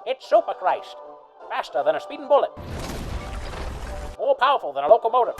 It's Super Christ. Faster than a speeding bullet. More powerful than a locomotive.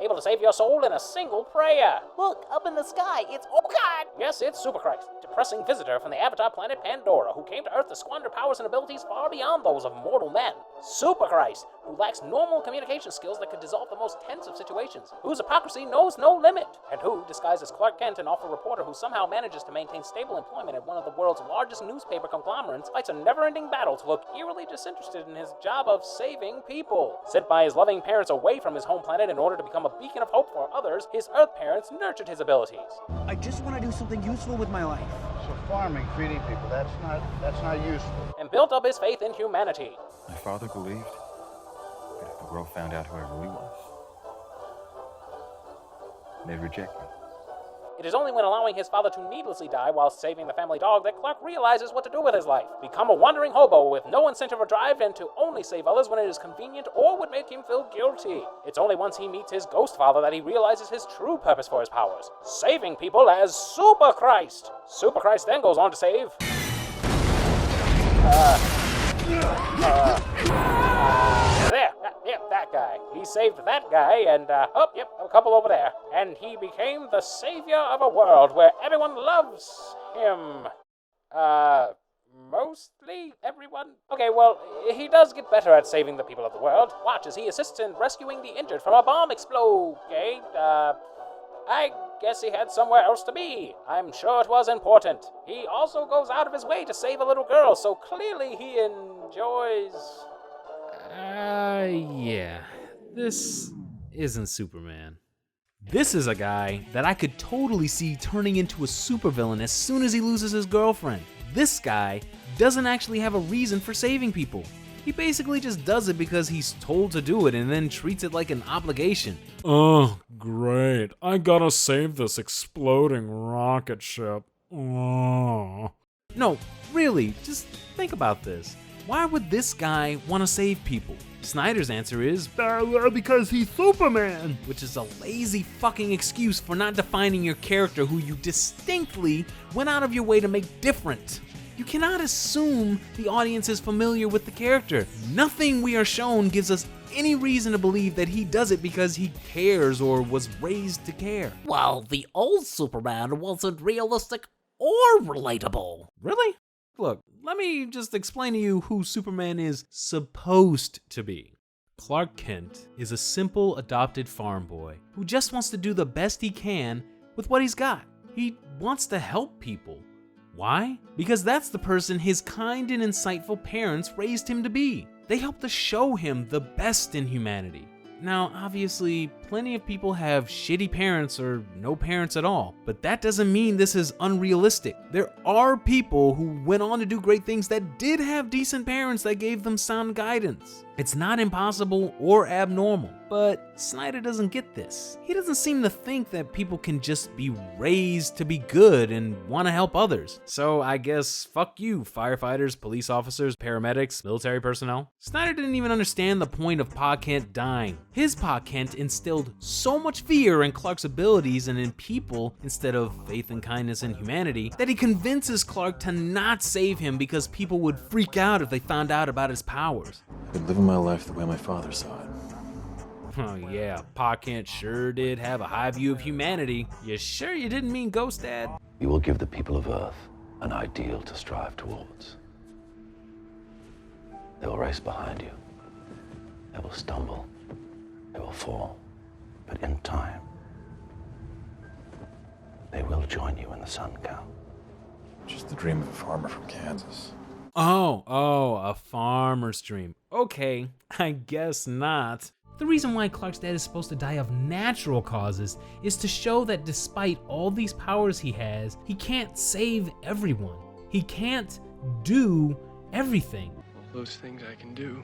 Able to save your soul in a single prayer. Look, up in the sky, it's... Oh God! Yes, it's Super Christ, depressing visitor from the Avatar planet Pandora, who came to Earth to squander powers and abilities far beyond those of mortal men. Super Christ, who lacks normal communication skills that could dissolve the most tense of situations, whose hypocrisy knows no limit, and who, disguised as Clark Kent, an awful reporter who somehow manages to maintain stable employment at one of the world's largest newspaper conglomerates, fights a never-ending battle to look eerily disinterested in his job of saving people. Sent by his loving parents away from his home planet in order to become a beacon of hope for others, his Earth parents nurtured his abilities. I just want to do something useful with my life. So farming, feeding people, that's not useful. And built up his faith in humanity. My father believed that if the world found out who I really was, they'd reject me. It is only when allowing his father to needlessly die while saving the family dog that Clark realizes what to do with his life. Become a wandering hobo with no incentive or drive and to only save others when it is convenient or would make him feel guilty. It's only once he meets his ghost father that he realizes his true purpose for his powers. Saving people as Super Christ. Super Christ then goes on to save... there. Yep, that guy. He saved that guy and, a couple over there. And he became the savior of a world where everyone loves him. Mostly everyone? Okay, well, he does get better at saving the people of the world. Watch as he assists in rescuing the injured from a bomb explode. Okay, I guess he had somewhere else to be. I'm sure it was important. He also goes out of his way to save a little girl, so clearly he enjoys... Yeah. This isn't Superman. This is a guy that I could totally see turning into a supervillain as soon as he loses his girlfriend. This guy doesn't actually have a reason for saving people. He basically just does it because he's told to do it and then treats it like an obligation. Oh, great. I gotta save this exploding rocket ship. Oh. No, really, just think about this. Why would this guy want to save people? Snyder's answer is, because he's Superman. which is a lazy fucking excuse for not defining your character who you distinctly went out of your way to make different. You cannot assume the audience is familiar with the character. Nothing we are shown gives us any reason to believe that he does it because he cares or was raised to care. Well, the old Superman wasn't realistic or relatable. Really? Look, let me just explain to you who Superman is supposed to be. Clark Kent is a simple adopted farm boy who just wants to do the best he can with what he's got. He wants to help people. Why? Because that's the person his kind and insightful parents raised him to be. They helped to show him the best in humanity. Now, obviously, plenty of people have shitty parents or no parents at all, but that doesn't mean this is unrealistic. There are people who went on to do great things that did have decent parents that gave them sound guidance. It's not impossible or abnormal, but Snyder doesn't get this. He doesn't seem to think that people can just be raised to be good and want to help others. So I guess fuck you, firefighters, police officers, paramedics, military personnel. Snyder didn't even understand the point of Pa Kent dying. His Pa Kent instilled so much fear in Clark's abilities and in people instead of faith and kindness and humanity that he convinces Clark to not save him because people would freak out if they found out about his powers. I've been living my life the way my father saw it. Oh yeah, Pa Kent sure did have a high view of humanity. You sure you didn't mean Ghost Dad? You will give the people of Earth an ideal to strive towards. They will race behind you. They will stumble. They will fall. But in time, they will join you in the sun, Cal. Just the dream of a farmer from Kansas. Oh, a farmer's dream. Okay, I guess not. The reason why Clark's dad is supposed to die of natural causes is to show that despite all these powers he has, he can't save everyone. He can't do everything. All those things I can do.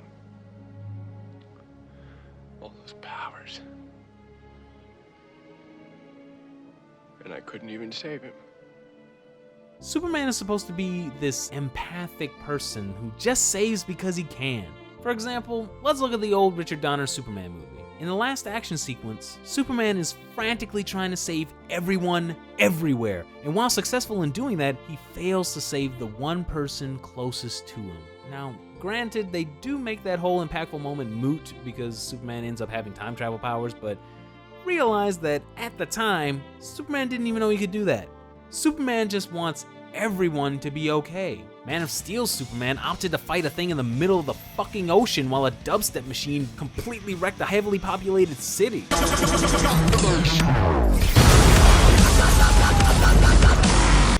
All those powers. And I couldn't even save him. Superman is supposed to be this empathic person who just saves because he can. For example, let's look at the old Richard Donner Superman movie. In the last action sequence, Superman is frantically trying to save everyone, everywhere, and while successful in doing that, he fails to save the one person closest to him. Now, granted, they do make that whole impactful moment moot because Superman ends up having time travel powers, but realize that at the time, Superman didn't even know he could do that. Superman just wants everyone to be okay. Man of Steel's Superman opted to fight a thing in the middle of the fucking ocean while a dubstep machine completely wrecked a heavily populated city.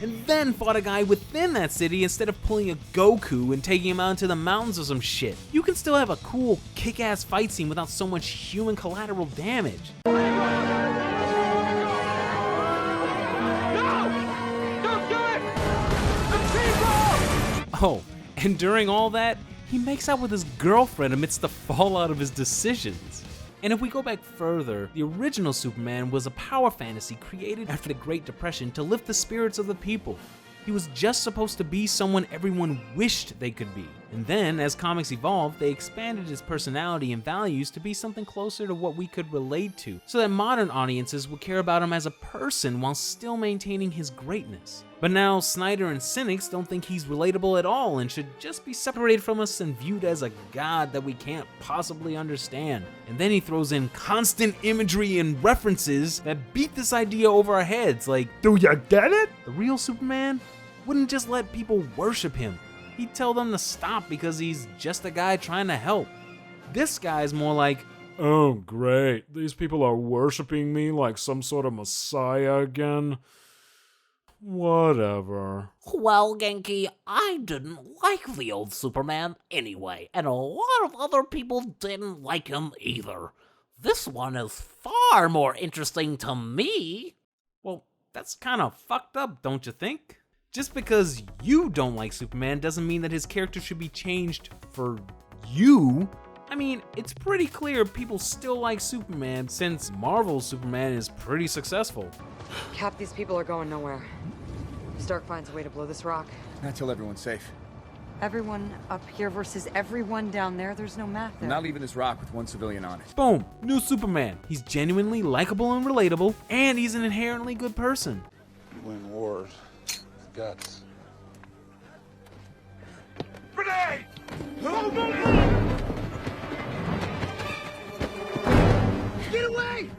And then fought a guy within that city instead of pulling a Goku and taking him out into the mountains or some shit. You can still have a cool, kick-ass fight scene without so much human collateral damage. Oh, and during all that, he makes out with his girlfriend amidst the fallout of his decisions. And if we go back further, the original Superman was a power fantasy created after the Great Depression to lift the spirits of the people. He was just supposed to be someone everyone wished they could be. And then, as comics evolved, they expanded his personality and values to be something closer to what we could relate to, so that modern audiences would care about him as a person while still maintaining his greatness. But now, Snyder and cynics don't think he's relatable at all and should just be separated from us and viewed as a god that we can't possibly understand. And then he throws in constant imagery and references that beat this idea over our heads, like, do ya get it? The real Superman wouldn't just let people worship him. He'd tell them to stop because he's just a guy trying to help. This guy's more like, oh great, these people are worshipping me like some sort of messiah again? Whatever. Well, Genki, I didn't like the old Superman anyway, and a lot of other people didn't like him either. This one is far more interesting to me. well, that's kind of fucked up, don't you think? Just because you don't like Superman doesn't mean that his character should be changed for you. I mean, it's pretty clear people still like Superman since Marvel's Superman is pretty successful. Cap, these people are going nowhere. Stark finds a way to blow this rock. Not till everyone's safe. Everyone up here versus everyone down there, there's no math there. I'm not leaving this rock with one civilian on it. Boom, new Superman. He's genuinely likable and relatable, and he's an inherently good person. You win wars with guts. Grenade! Move! Get away!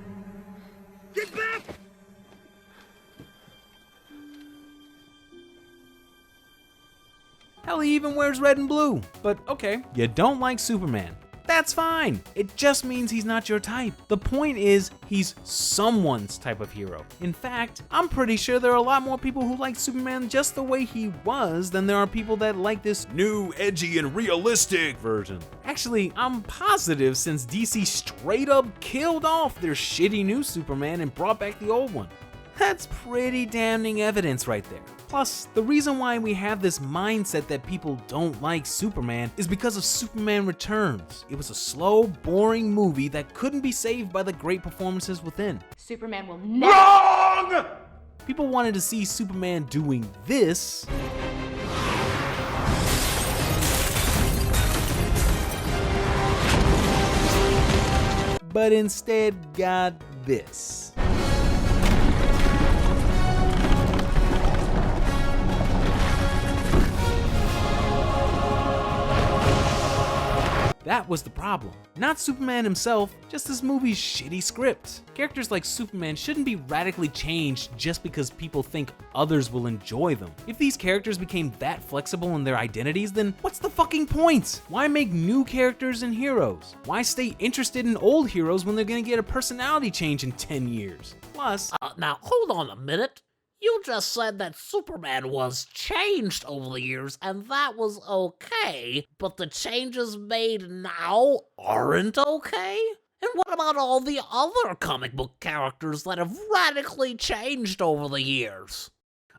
Get back! Hell, he even wears red and blue. But okay, you don't like Superman. That's fine. It just means he's not your type. The point is, he's someone's type of hero. In fact, I'm pretty sure there are a lot more people who like Superman just the way he was than there are people that like this new, edgy, and realistic version. Actually, I'm positive since DC straight up killed off their shitty new Superman and brought back the old one. That's pretty damning evidence right there. Plus, the reason why we have this mindset that people don't like Superman is because of Superman Returns. It was a slow, boring movie that couldn't be saved by the great performances within. Superman will never— WRONG! People wanted to see Superman doing this, but instead got this. That was the problem. Not Superman himself, just this movie's shitty script. Characters like Superman shouldn't be radically changed just because people think others will enjoy them. If these characters became that flexible in their identities, then what's the fucking point? Why make new characters and heroes? Why stay interested in old heroes when they're gonna get a personality change in 10 years? Plus, Now, hold on a minute. You just said that Superman was changed over the years, and that was okay, but the changes made now aren't okay? And what about all the other comic book characters that have radically changed over the years?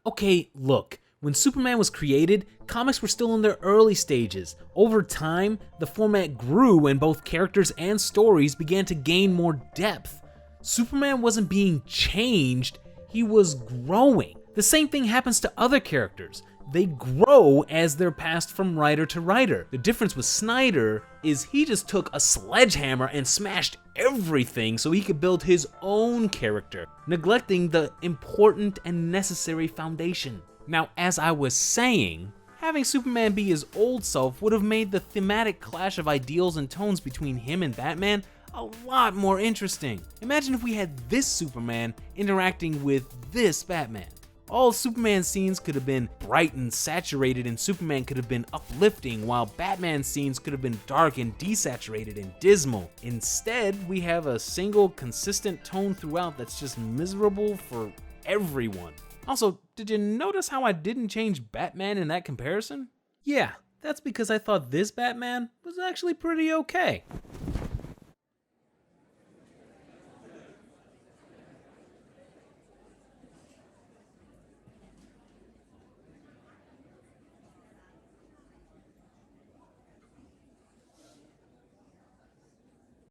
okay, look. When Superman was created, comics were still in their early stages. Over time, the format grew and both characters and stories began to gain more depth. Superman wasn't being changed, he was growing. The same thing happens to other characters. they grow as they're passed from writer to writer. The difference with Snyder is he just took a sledgehammer and smashed everything so he could build his own character, neglecting the important and necessary foundation. Now, as I was saying, having Superman be his old self would have made the thematic clash of ideals and tones between him and Batman a lot more interesting. Imagine if we had this Superman interacting with this Batman. All Superman scenes could have been bright and saturated, and Superman could have been uplifting, while Batman scenes could have been dark and desaturated and dismal. Instead, we have a single consistent tone throughout that's just miserable for everyone. Also, did you notice how I didn't change Batman in that comparison? Yeah, that's because I thought this Batman was actually pretty okay.